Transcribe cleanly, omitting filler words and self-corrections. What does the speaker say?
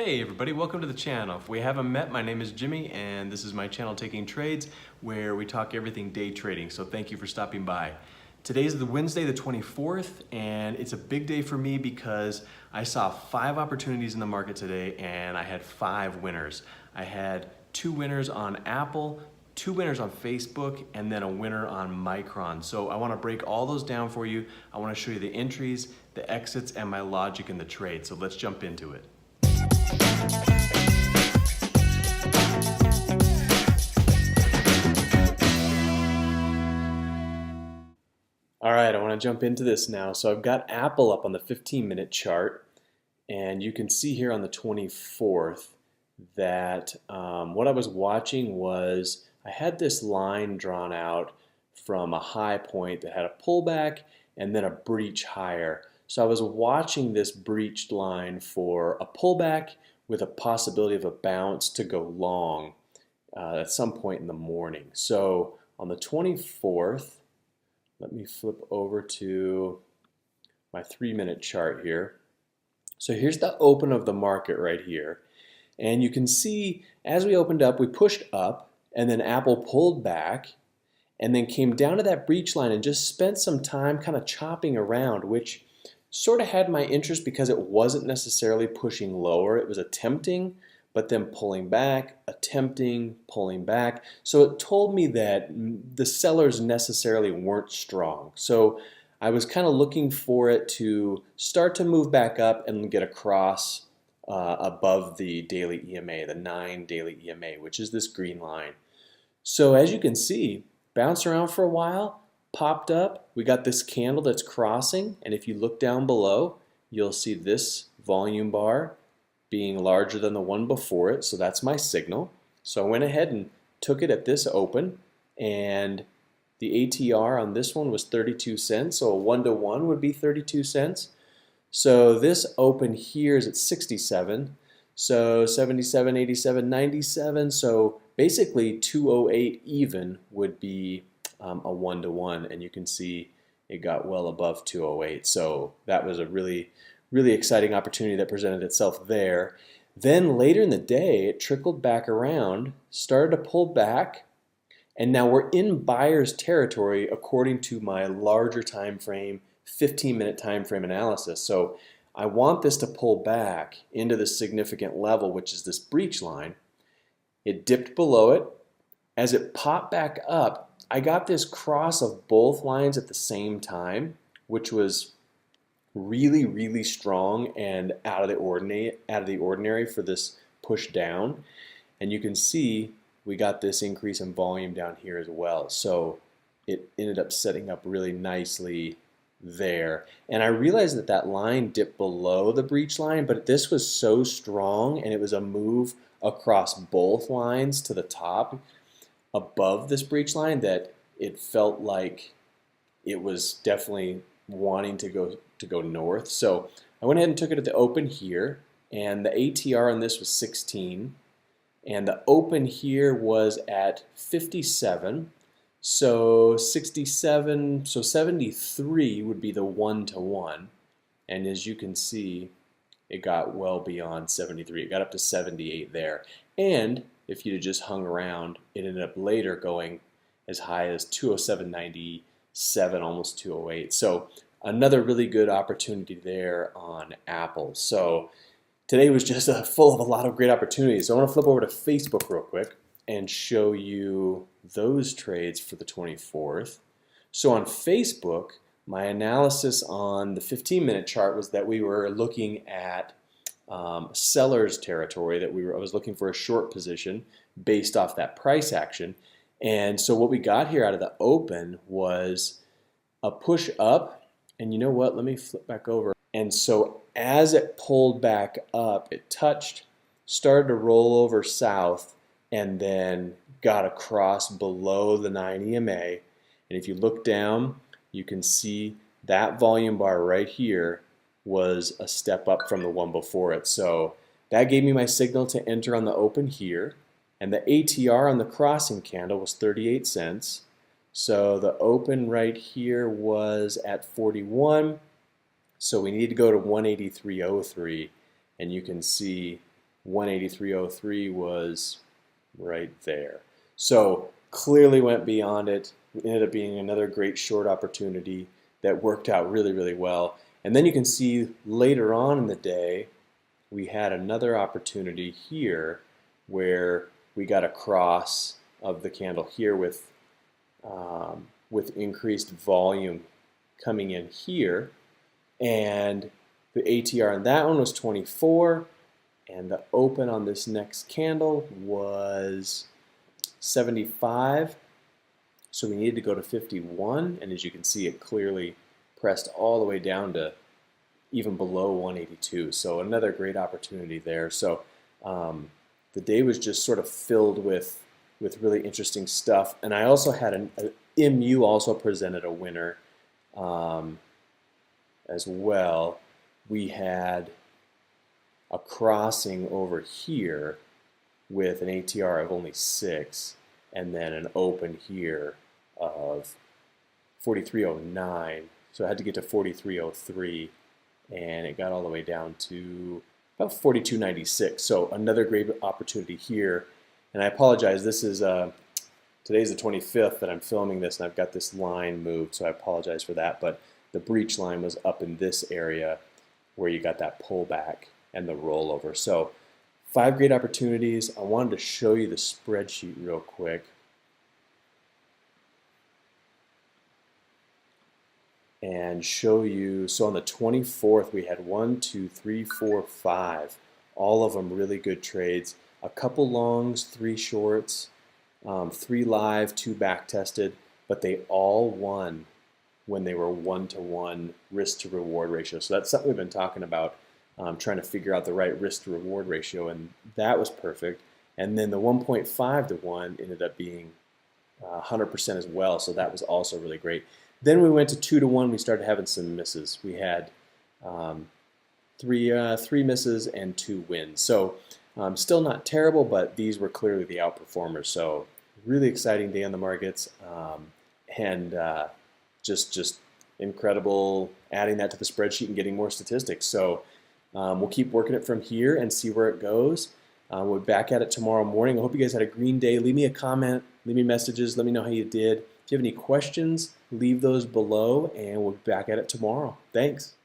Hey everybody, welcome to the channel. If we haven't met, my name is Jimmy and this is my channel Taking Trades where we talk everything day trading, so thank you for stopping by. Today's the Wednesday the 24th and it's a big day for me because I saw 5 opportunities in the market today and I had 5 winners. I had 2 winners on Apple, 2 winners on Facebook, and then a winner on Micron. So I want to break all those down for you. I want to show you the entries, the exits, and my logic in the trade. So let's jump into it. All right, I want to jump into this now. So I've got Apple up on the 15-minute chart, and you can see here on the 24th that what I was watching was I had this line drawn out from a high point that had a pullback and then a breach higher. So I was watching this breached line for a pullback with a possibility of a bounce to go long at some point in the morning. So on the 24th, let me flip over to my 3-minute chart here. So here's the open of the market right here. And you can see as we opened up, we pushed up and then Apple pulled back and then came down to that breach line and just spent some time kind of chopping around, which sort of had my interest because it wasn't necessarily pushing lower. It was attempting, but then pulling back, attempting, pulling back. So it told me that the sellers necessarily weren't strong. So I was kind of looking for it to start to move back up and get across above the daily EMA, the 9 daily EMA, which is this green line. So as you can see, bounced around for a while, popped up. We got this candle that's crossing, and if you look down below, you'll see this volume bar being larger than the one before it, so that's my signal. So I went ahead and took it at this open, and the ATR on this one was 32 cents, so a 1-to-1 would be 32 cents. So this open here is at 67, so 77, 87, 97, so basically 208 even would be a 1-to-1, and you can see it got well above 208. So that was a really exciting opportunity that presented itself there. Then later in the day, it trickled back around, started to pull back, and now we're in buyer's territory according to my larger time frame, 15-minute time frame analysis. So I want this to pull back into the significant level, which is this breach line. It dipped below it. As it popped back up, I got this cross of both lines at the same time, which was really strong and out of the ordinary for this push down. And you can see we got this increase in volume down here as well. So it ended up setting up really nicely there. And I realized that that line dipped below the breach line, but this was so strong and it was a move across both lines to the top above this breach line that it felt like it was definitely wanting to go north. So I went ahead and took it at the open here, and the ATR on this was 16, and the open here was at 57. So 67, so 73 would be the 1-to-1, and as you can see, it got well beyond 73. It got up to 78 there, and if you'd have just hung around, it ended up later going as high as 207.97, almost 208. So another really good opportunity there on Apple. So today was just full of a lot of great opportunities. So I want to flip over to Facebook real quick and show you those trades for the 24th. So on Facebook, my analysis on the 15-minute chart was that we were looking at seller's territory, that I was looking for a short position based off that price action. And so what we got here out of the open was a push up, and you know what, let me flip back over. And so as it pulled back up, it touched, started to roll over south, and then got across below the 9 EMA. And if you look down, you can see that volume bar right here was a step up from the one before it. So that gave me my signal to enter on the open here. And the ATR on the crossing candle was 38 cents. So the open right here was at 41. So we need to go to 183.03. And you can see 183.03 was right there. So clearly went beyond it. It ended up being another great short opportunity that worked out really, really well. And then you can see later on in the day, we had another opportunity here where we got a cross of the candle here with increased volume coming in here. And the ATR on that one was 24, and the open on this next candle was 75. So we needed to go to 51, and as you can see, it clearly pressed all the way down to even below 182. So another great opportunity there. So the day was just sort of filled with really interesting stuff. And I also had an MU also presented a winner as well. We had a crossing over here with an ATR of only 6, and then an open here of 43.09. So I had to get to 43.03, and it got all the way down to about 42.96. So another great opportunity here. And I apologize, this is today's the 25th that I'm filming this, and I've got this line moved, so I apologize for that. But the breach line was up in this area where you got that pullback and the rollover. So 5 great opportunities. I wanted to show you the spreadsheet real quick. And show you, so on the 24th we had 1, 2, 3, 4, 5, all of them really good trades. A couple longs, 3 shorts, 3 live, 2 back tested, but they all won when they were 1-to-1 risk to reward ratio. So that's something we've been talking about, trying to figure out the right risk to reward ratio, and that was perfect. And then the 1.5-to-1 ended up being 100% as well, so that was also really great. Then we went to 2-to-1. We started having some misses. We had 3 misses and 2 wins. So still not terrible, but these were clearly the outperformers. So really exciting day on the markets, and just incredible adding that to the spreadsheet and getting more statistics. So we'll keep working it from here and see where it goes. We'll be back at it tomorrow morning. I hope you guys had a green day. Leave me a comment, leave me messages, let me know how you did. If you have any questions, leave those below, and we'll be back at it tomorrow. Thanks.